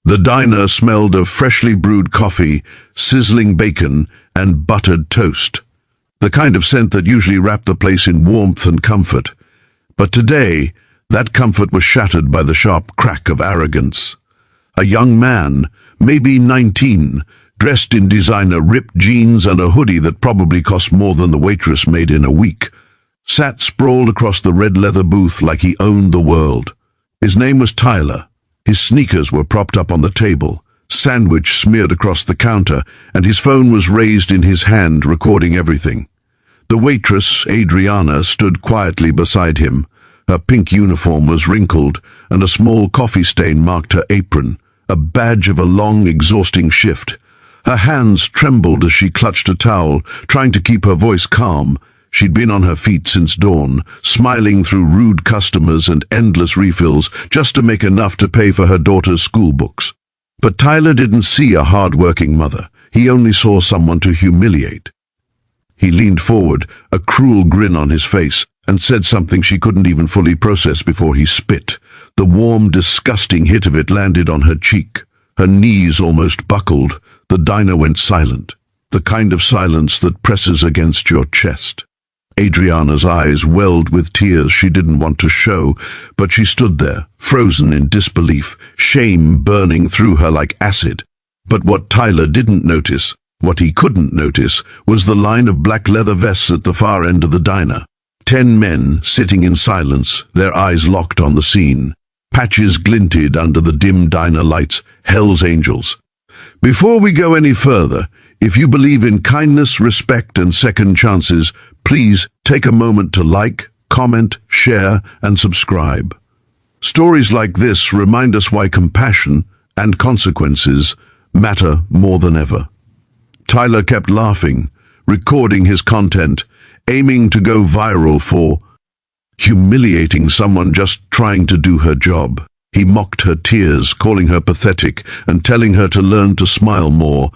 The diner smelled of freshly brewed coffee, sizzling bacon, and buttered toast. The kind of scent that usually wrapped the place in warmth and comfort. But today, that comfort was shattered by the sharp crack of arrogance. A young man, maybe 19, dressed in designer ripped jeans and a hoodie that probably cost more than the waitress made in a week, sat sprawled across the red leather booth like he owned the world. His name was Tyler. His sneakers were propped up on the table, sandwich smeared across the counter, and his phone was raised in his hand, recording everything. The waitress, Adriana, stood quietly beside him. Her pink uniform was wrinkled, and a small coffee stain marked her apron, a badge of a long, exhausting shift. Her hands trembled as she clutched a towel, trying to keep her voice calm. She'd been on her feet since dawn, smiling through rude customers and endless refills just to make enough to pay for her daughter's school books. But Tyler didn't see a hard-working mother. He only saw someone to humiliate. He leaned forward, a cruel grin on his face, and said something she couldn't even fully process before he spit. The warm, disgusting hit of it landed on her cheek. Her knees almost buckled. The diner went silent, the kind of silence that presses against your chest. Adriana's eyes welled with tears she didn't want to show, but she stood there, frozen in disbelief, shame burning through her like acid. But what Tyler didn't notice, what he couldn't notice, was the line of black leather vests at the far end of the diner. 10 men sitting in silence, their eyes locked on the scene. Patches glinted under the dim diner lights, Hell's Angels. Before we go any further, if you believe in kindness, respect, and second chances, please take a moment to like, comment, share, and subscribe. Stories like this remind us why compassion and consequences matter more than ever. Tyler kept laughing, recording his content, aiming to go viral for humiliating someone just trying to do her job. He mocked her tears, calling her pathetic and telling her to learn to smile more.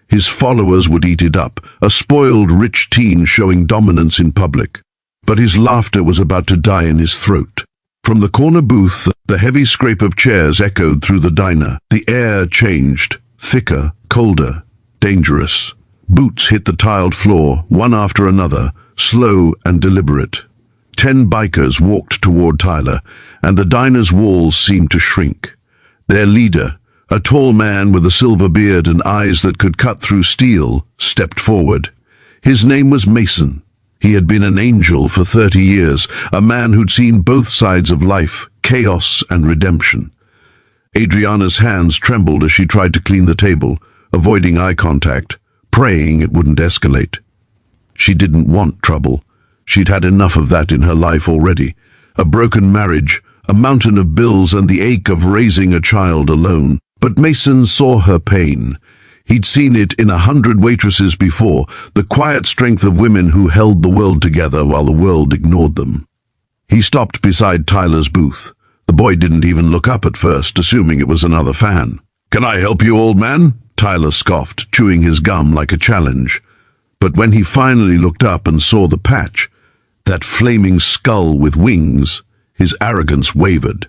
His followers would eat it up, a spoiled, rich teen showing dominance in public. But his laughter was about to die in his throat. From the corner booth, the heavy scrape of chairs echoed through the diner. The air changed, thicker, colder, dangerous. Boots hit the tiled floor, one after another, slow and deliberate. 10 bikers walked toward Tyler, and the diner's walls seemed to shrink. Their leader, a tall man with a silver beard and eyes that could cut through steel, stepped forward. His name was Mason. He had been an angel for 30 years, a man who'd seen both sides of life, chaos and redemption. Adriana's hands trembled as she tried to clean the table, avoiding eye contact, praying it wouldn't escalate. She didn't want trouble. She'd had enough of that in her life already. A broken marriage, a mountain of bills, and the ache of raising a child alone. But Mason saw her pain. He'd seen it in 100 waitresses before, the quiet strength of women who held the world together while the world ignored them. He stopped beside Tyler's booth. The boy didn't even look up at first, assuming it was another fan. "Can I help you, old man?" Tyler scoffed, chewing his gum like a challenge. But when he finally looked up and saw the patch, that flaming skull with wings, his arrogance wavered.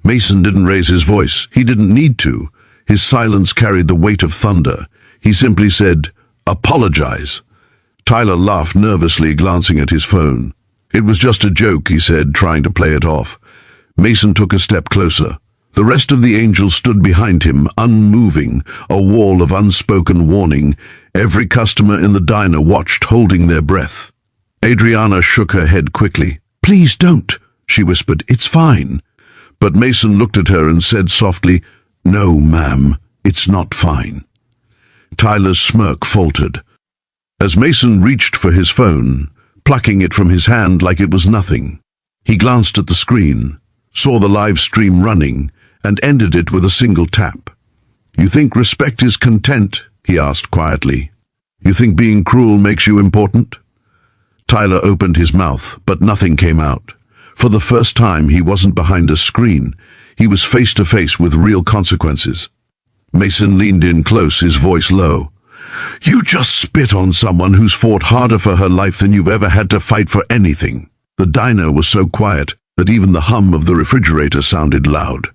Mason didn't raise his voice. He didn't need to. His silence carried the weight of thunder. He simply said, "Apologize." Tyler laughed nervously, glancing at his phone. "It was just a joke," he said, trying to play it off. Mason took a step closer. The rest of the angels stood behind him, unmoving, a wall of unspoken warning. Every customer in the diner watched, holding their breath. Adriana shook her head quickly. "Please don't," she whispered. "It's fine." But Mason looked at her and said softly, "No, ma'am, it's not fine." Tyler's smirk faltered. As Mason reached for his phone, plucking it from his hand like it was nothing, he glanced at the screen, saw the live stream running, and ended it with a single tap. "You think respect is content?" he asked quietly. "You think being cruel makes you important?" Tyler opened his mouth, but nothing came out. For the first time, he wasn't behind a screen. He was face to face with real consequences. Mason leaned in close, his voice low. "You just spit on someone who's fought harder for her life than you've ever had to fight for anything." The diner was so quiet that even the hum of the refrigerator sounded loud.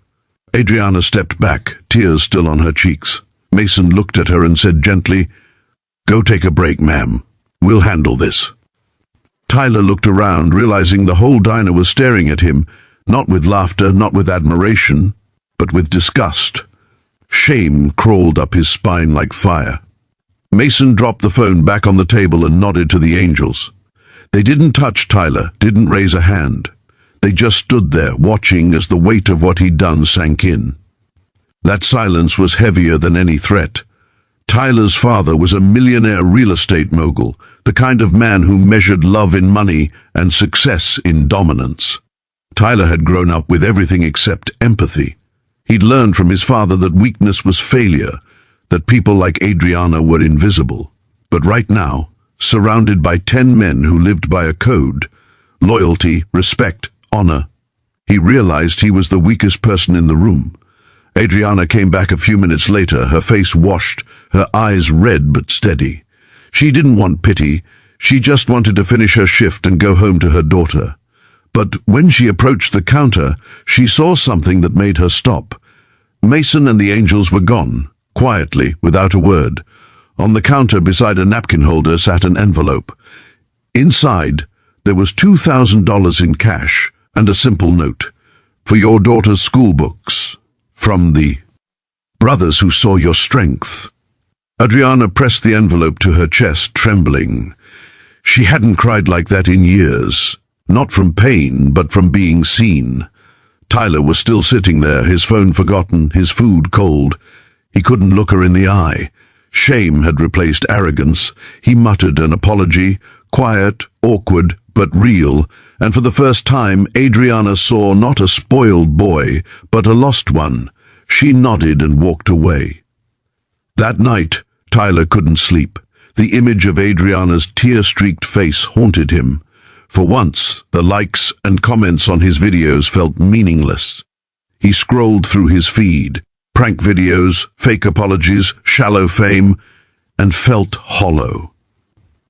Adriana stepped back, tears still on her cheeks. Mason looked at her and said gently, "Go take a break, ma'am. We'll handle this." Tyler looked around, realizing the whole diner was staring at him, not with laughter, not with admiration, but with disgust. Shame crawled up his spine like fire. Mason dropped the phone back on the table and nodded to the angels. They didn't touch Tyler, didn't raise a hand. They just stood there, watching as the weight of what he'd done sank in. That silence was heavier than any threat. Tyler's father was a millionaire real estate mogul, the kind of man who measured love in money and success in dominance. Tyler had grown up with everything except empathy. He'd learned from his father that weakness was failure, that people like Adriana were invisible. But right now, surrounded by 10 men who lived by a code, loyalty, respect, honor, he realized he was the weakest person in the room. Adriana came back a few minutes later, her face washed, her eyes red but steady. She didn't want pity, she just wanted to finish her shift and go home to her daughter. But when she approached the counter, she saw something that made her stop. Mason and the angels were gone, quietly, without a word. On the counter beside a napkin holder sat an envelope. Inside, there was $2,000 in cash and a simple note. "For your daughter's school books. From the brothers who saw your strength." Adriana pressed the envelope to her chest, trembling. She hadn't cried like that in years. Not from pain, but from being seen. Tyler was still sitting there, his phone forgotten, his food cold. He couldn't look her in the eye. Shame had replaced arrogance. He muttered an apology, quiet, awkward, but real, and for the first time Adriana saw not a spoiled boy, but a lost one. She nodded and walked away. That night, Tyler couldn't sleep. The image of Adriana's tear-streaked face haunted him. For once, the likes and comments on his videos felt meaningless. He scrolled through his feed, prank videos, fake apologies, shallow fame, and felt hollow.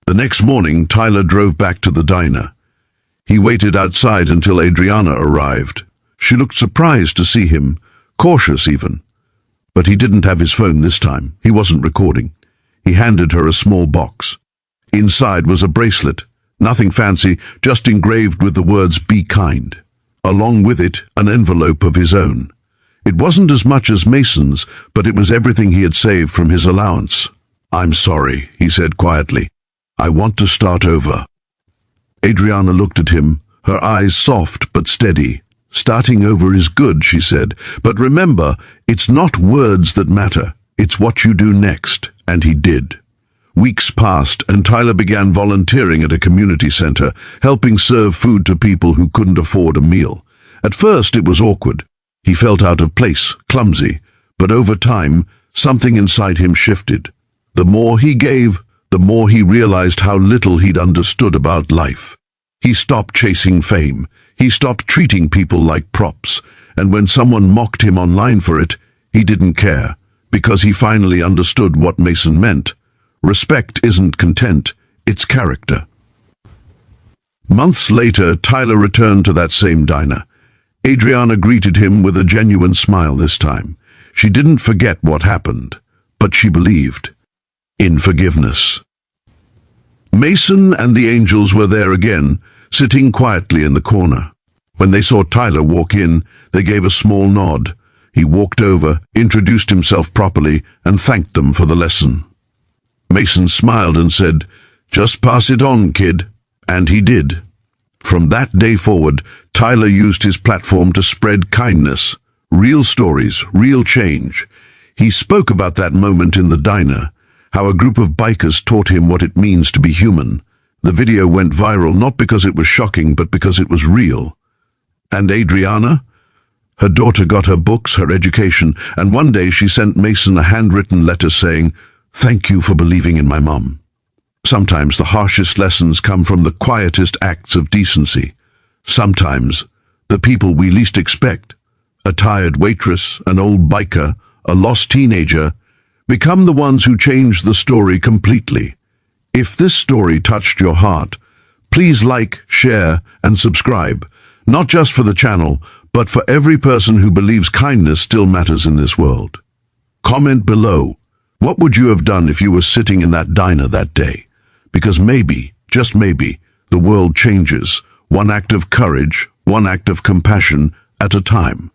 The next morning, Tyler drove back to the diner. He waited outside until Adriana arrived. She looked surprised to see him, cautious even. But he didn't have his phone this time. He wasn't recording. He handed her a small box. Inside was a bracelet. Nothing fancy, just engraved with the words "Be kind." Along with it, an envelope of his own. It wasn't as much as Mason's, but it was everything he had saved from his allowance. "I'm sorry," he said quietly. "I want to start over." Adriana looked at him, her eyes soft but steady. "Starting over is good," she said, "but remember, it's not words that matter. It's what you do next." And he did. Weeks passed, and Tyler began volunteering at a community center, helping serve food to people who couldn't afford a meal. At first, it was awkward. He felt out of place, clumsy, but over time, something inside him shifted. The more he gave, the more he realized how little he'd understood about life. He stopped chasing fame. He stopped treating people like props. And when someone mocked him online for it, he didn't care, because he finally understood what Mason meant. Respect isn't content, it's character. Months later, Tyler returned to that same diner. Adriana greeted him with a genuine smile this time. She didn't forget what happened, but she believed in forgiveness. Mason and the angels were there again, sitting quietly in the corner. When they saw Tyler walk in, they gave a small nod. He walked over, introduced himself properly, and thanked them for the lesson. Mason smiled and said, "Just pass it on, kid." And he did. From that day forward, Tyler used his platform to spread kindness, real stories, real change. He spoke about that moment in the diner, how a group of bikers taught him what it means to be human. The video went viral not because it was shocking, but because it was real. And Adriana? Her daughter got her books, her education, and one day she sent Mason a handwritten letter saying, "Thank you for believing in my mom." Sometimes the harshest lessons come from the quietest acts of decency. Sometimes the people we least expect, a tired waitress, an old biker, a lost teenager, become the ones who change the story completely. If this story touched your heart, please like, share, and subscribe, not just for the channel, but for every person who believes kindness still matters in this world. Comment below. What would you have done if you were sitting in that diner that day? Because maybe, just maybe, the world changes, one act of courage, one act of compassion at a time.